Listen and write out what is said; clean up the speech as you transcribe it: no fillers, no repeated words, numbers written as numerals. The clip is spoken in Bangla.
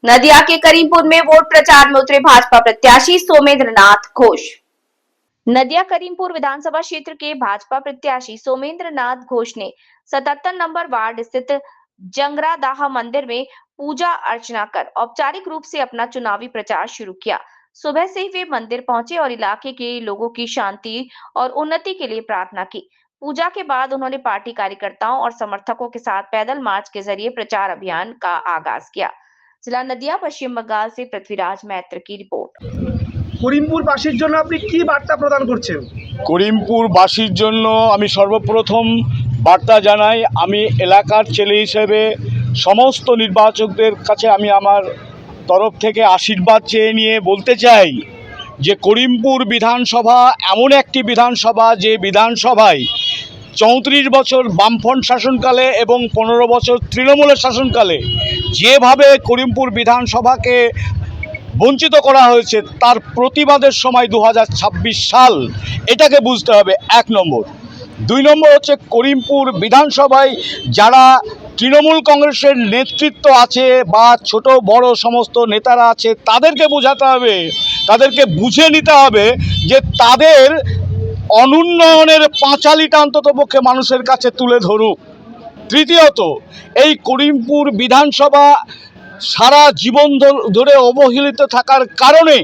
नदिया के करीमपुर में वोट प्रचार में उतरे भाजपा प्रत्याशी सोमेंद्र नाथ घोष। नदिया करीमपुर विधानसभा क्षेत्र के भाजपा प्रत्याशी सोमेंद्र नाथ घोष ने 77 नंबर वार्ड स्थित जंगरादाह मंदिर में पूजा अर्चना कर औपचारिक रूप से अपना चुनावी प्रचार शुरू किया। सुबह से ही वे मंदिर पहुंचे और इलाके के लोगों की शांति और उन्नति के लिए प्रार्थना की। पूजा के बाद उन्होंने पार्टी कार्यकर्ताओं और समर्थकों के साथ पैदल मार्च के जरिए प्रचार अभियान का आगाज किया। जिला नदिया, पश्चिम बंगाल से पृथ्वीराज मैत्र की रिपोर्ट। করিমপুরবাসীর জন্য আপনি কি বার্তা প্রদান করছেন? করিমপুরবাসীর জন্য আমি সর্বপ্রথম বার্তা জানাই, আমি এলাকার ছেলে হিসেবে সমস্ত নির্বাচকদের কাছে আমি আমার তরফ থেকে আশীর্বাদ চেয়ে নিয়ে বলতে চাই যে করিমপুর বিধানসভা এমন একটি বিধানসভা যে বিধানসভায় 34 বছর বামফ্রন্ট শাসনকালে এবং 15 বছর তৃণমূলের শাসনকালে যেভাবে করিমপুর বিধানসভাকে বঞ্চিত করা হয়েছে তার প্রতিবাদের সময় 2026 সাল, এটাকে বুঝতে হবে। 1 নম্বর। 2 নম্বর হচ্ছে করিমপুর বিধানসভায় যারা তৃণমূল কংগ্রেসের নেতৃত্ব আছে বা ছোট বড় সমস্ত নেতারা আছে তাদেরকে বোঝাতে হবে, তাদেরকে বুঝে নিতে হবে যে তাদের অনুন্নয়নের পাঁচালিটা অন্ততপক্ষে মানুষের কাছে তুলে ধরুক। তৃতীয়ত, এই করিমপুর বিধানসভা সারা জীবন ধরে অবহেলিত থাকার কারণে